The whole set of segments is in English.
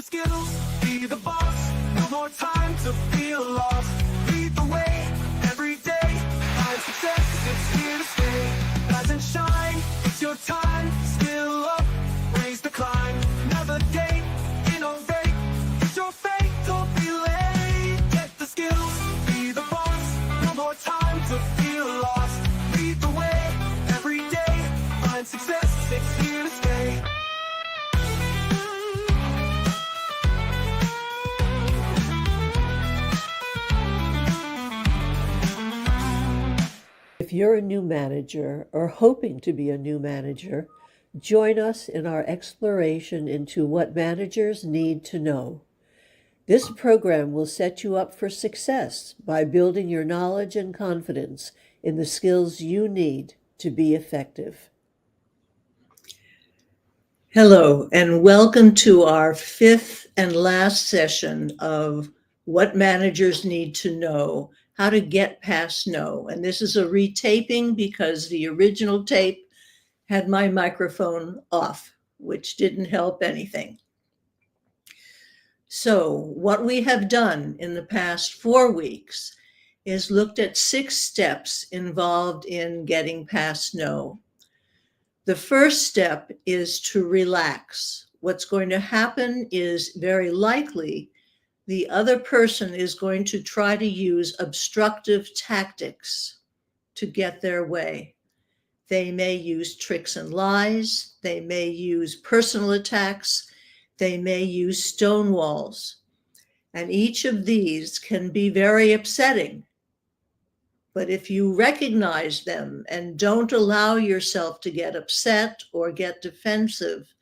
skills, be the boss. No more time to feel lost. Lead the way every day. Find success, it's here to stay. Rise and shine, it's your time. Skill up, raise the climb. Navigate, innovate. It's your fate, don't be late. Get the skills, be the boss. No more time to feel lost. Lead the way every day. Find success, it's here to stay. If you're a new manager or hoping to be a new manager, join us in our exploration into what managers need to know. This program will set you up for success by building your knowledge and confidence in the skills you need to be effective. Hello, and welcome to our fifth and last session of What Managers Need to Know, How to Get Past No. And this is a retaping because the original tape had my microphone off, which didn't help anything. So what we have done in the past 4 weeks is looked at 6 steps involved in getting past no. The first step is to relax. What's going to happen is very likely the other person is going to try to use obstructive tactics to get their way. They may use tricks and lies. They may use personal attacks. They may use stone walls. And each of these can be very upsetting. But if you recognize them and don't allow yourself to get upset or get defensive,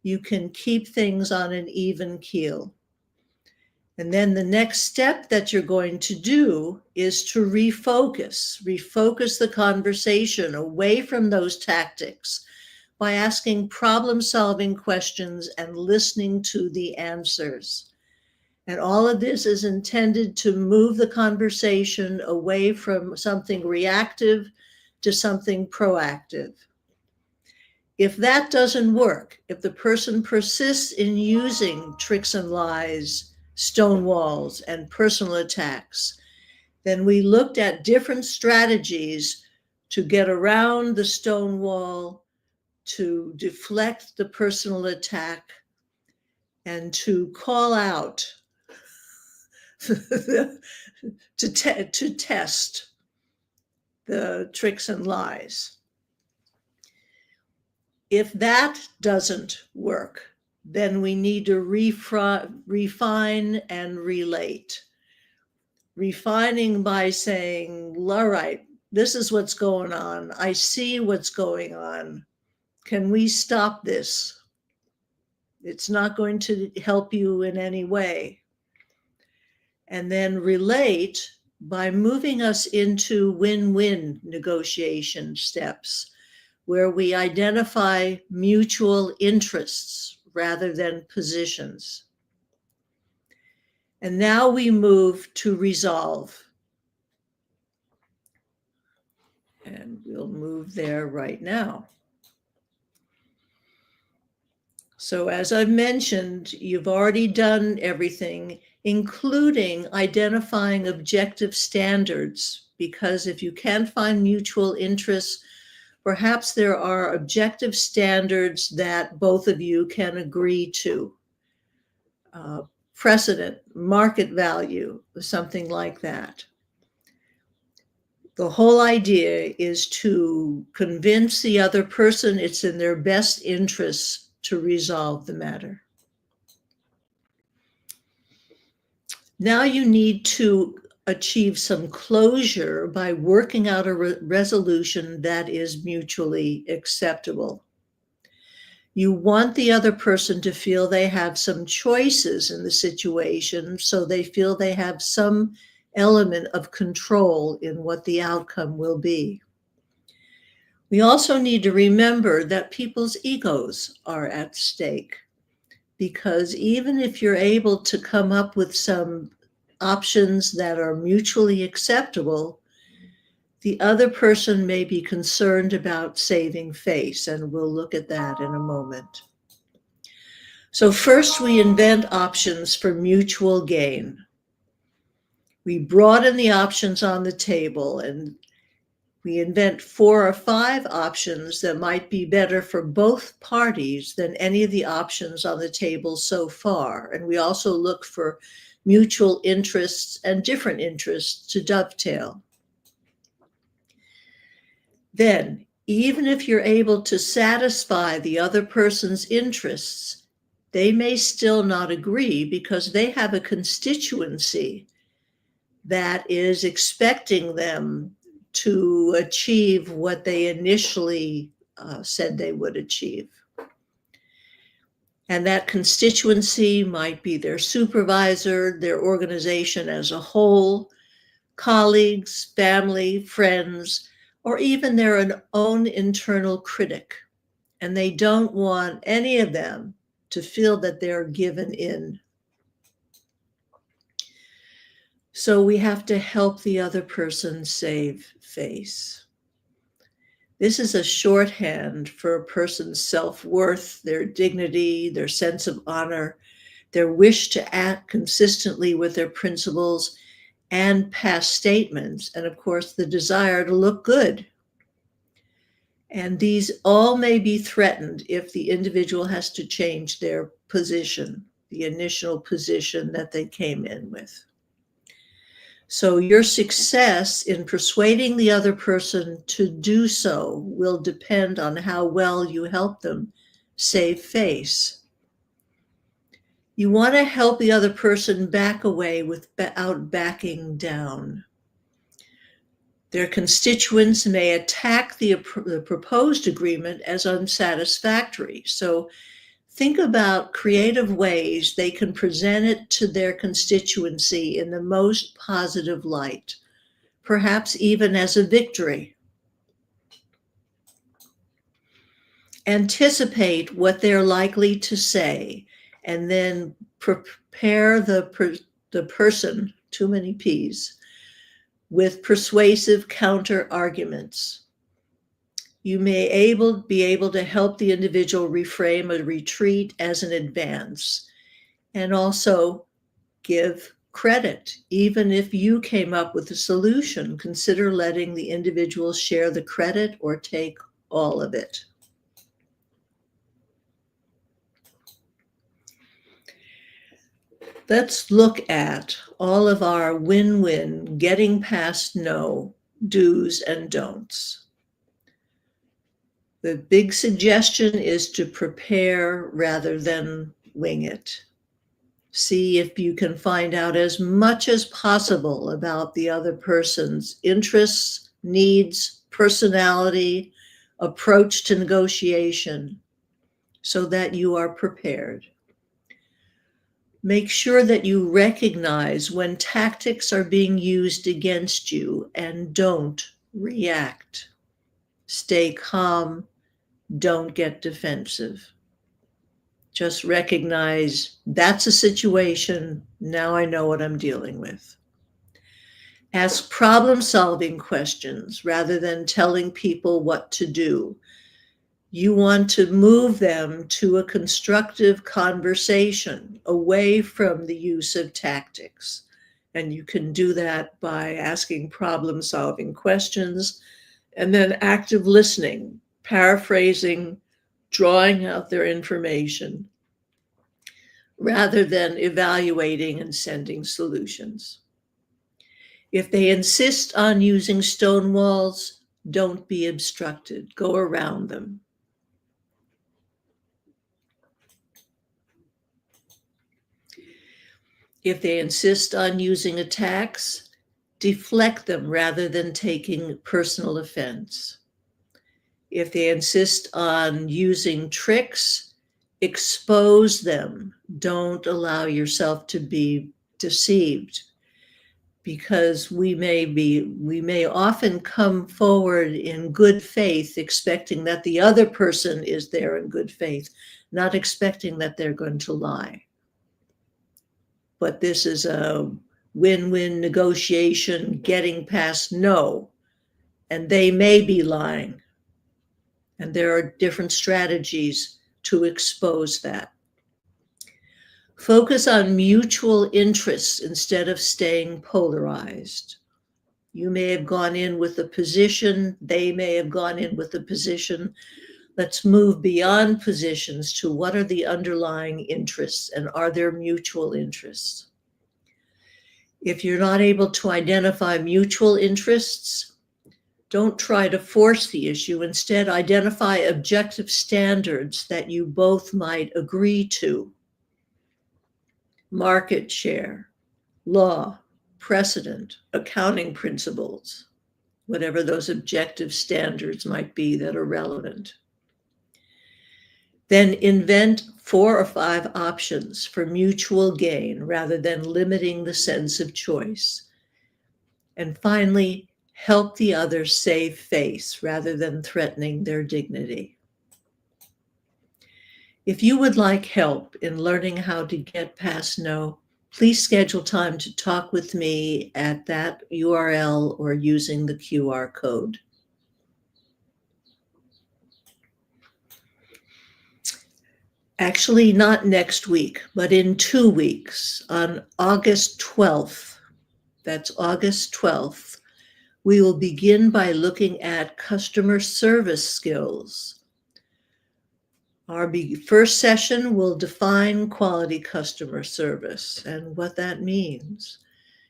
you can keep things on an even keel. And then the next step that you're going to do is to refocus the conversation away from those tactics by asking problem-solving questions and listening to the answers. And all of this is intended to move the conversation away from something reactive to something proactive. If that doesn't work, if the person persists in using tricks and lies, stone walls, and personal attacks, then we looked at different strategies to get around the stone wall, to deflect the personal attack, and to call out to test the tricks and lies. If that doesn't work, then we need to refine and relate. Refining by saying, all right, this is what's going on. I see what's going on. Can we stop this? It's not going to help you in any way. And then relate by moving us into win-win negotiation steps where we identify mutual interests rather than positions. And now we move to resolve. And we'll move there right now. So as I've mentioned, you've already done everything, including identifying objective standards, because if you can't find mutual interests, perhaps there are objective standards that both of you can agree to. Precedent, market value, something like that. The whole idea is to convince the other person it's in their best interests to resolve the matter. Now you need to achieve some closure by working out a resolution that is mutually acceptable. You want the other person to feel they have some choices in the situation, so they feel they have some element of control in what the outcome will be. We also need to remember that people's egos are at stake, because even if you're able to come up with some options that are mutually acceptable, the other person may be concerned about saving face, and we'll look at that in a moment. So first we invent options for mutual gain. We broaden the options on the table and we invent 4 or 5 options that might be better for both parties than any of the options on the table so far. And we also look for mutual interests and different interests to dovetail. Then, even if you're able to satisfy the other person's interests, they may still not agree because they have a constituency that is expecting them to achieve what they initially said they would achieve. And that constituency might be their supervisor, their organization as a whole, colleagues, family, friends, or even their own internal critic. And they don't want any of them to feel that they're given in. So we have to help the other person save face. This is a shorthand for a person's self-worth, their dignity, their sense of honor, their wish to act consistently with their principles and past statements, and of course, the desire to look good. And these all may be threatened if the individual has to change their position, the initial position that they came in with. So your success in persuading the other person to do so will depend on how well you help them save face. You want to help the other person back away without backing down. Their constituents may attack the proposed agreement as unsatisfactory. So think about creative ways they can present it to their constituency in the most positive light, perhaps even as a victory. Anticipate what they're likely to say, and then prepare the person, too many P's, with persuasive counter arguments. You may be able to help the individual reframe a retreat as an advance, and also give credit. Even if you came up with a solution, consider letting the individual share the credit or take all of it. Let's look at all of our win-win, getting past no, do's and don'ts. The big suggestion is to prepare rather than wing it. See if you can find out as much as possible about the other person's interests, needs, personality, approach to negotiation, so that you are prepared. Make sure that you recognize when tactics are being used against you and don't react. Stay calm. Don't get defensive. Just recognize that's a situation. Now I know what I'm dealing with. Ask problem-solving questions rather than telling people what to do. You want to move them to a constructive conversation away from the use of tactics. And you can do that by asking problem-solving questions and then active listening, paraphrasing, drawing out their information, rather than evaluating and sending solutions. If they insist on using stone walls, don't be obstructed. Go around them. If they insist on using attacks, deflect them rather than taking personal offense. If they insist on using tricks, expose them. Don't allow yourself to be deceived, because we may often come forward in good faith, expecting that the other person is there in good faith, not expecting that they're going to lie. But this is a win-win negotiation, getting past no, and they may be lying. And there are different strategies to expose that. Focus on mutual interests instead of staying polarized. You may have gone in with a position, they may have gone in with a position. Let's move beyond positions to what are the underlying interests and are there mutual interests? If you're not able to identify mutual interests, don't try to force the issue. Instead, identify objective standards that you both might agree to. Market share, law, precedent, accounting principles, whatever those objective standards might be that are relevant. Then invent 4 or 5 options for mutual gain rather than limiting the sense of choice. And finally, help the other save face rather than threatening their dignity. If you would like help in learning how to get past no, please schedule time to talk with me at that URL or using the QR code. Actually, not next week, but in 2 weeks, on August 12th, that's August 12th, we will begin by looking at customer service skills. Our first session will define quality customer service and what that means.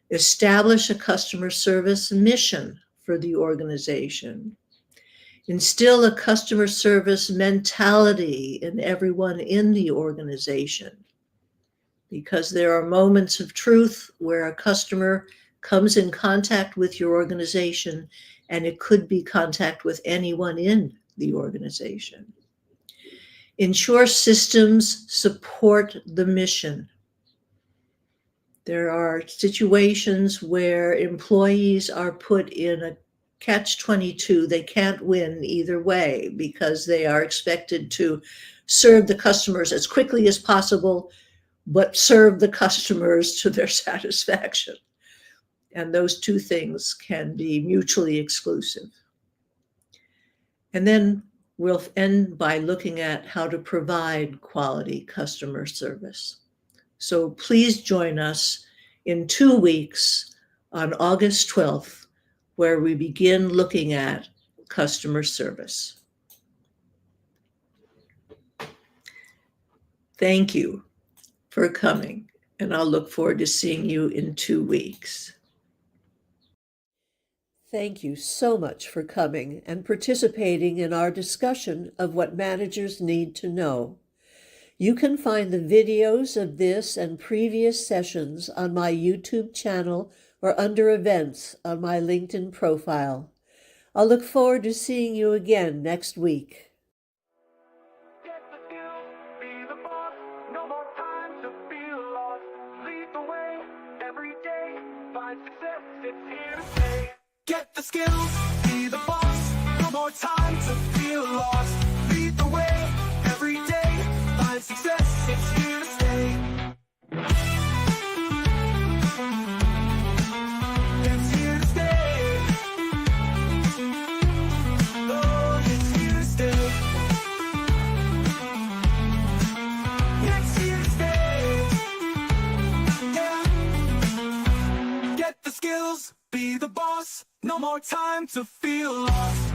Establish a customer service mission for the organization. Instill a customer service mentality in everyone in the organization, because there are moments of truth where a customer comes in contact with your organization, and it could be contact with anyone in the organization. Ensure systems support the mission. There are situations where employees are put in a catch-22. They can't win either way because they are expected to serve the customers as quickly as possible, but serve the customers to their satisfaction. And those two things can be mutually exclusive. And then we'll end by looking at how to provide quality customer service. So please join us in 2 weeks on August 12th, where we begin looking at customer service. Thank you for coming, and I'll look forward to seeing you in 2 weeks. Thank you so much for coming and participating in our discussion of what managers need to know. You can find the videos of this and previous sessions on my YouTube channel or under events on my LinkedIn profile. I'll look forward to seeing you again next week. Get the skills, be the boss, no more time to feel lost. Lead the way, every day, find success, it's here to stay. Get the skills, be the boss, no more time to feel lost. Lead the way, every day, find success, it's here to stay. It's here to stay. Oh, it's here to stay. It's here to stay. Yeah. Get the skills, be the boss, no more time to feel lost.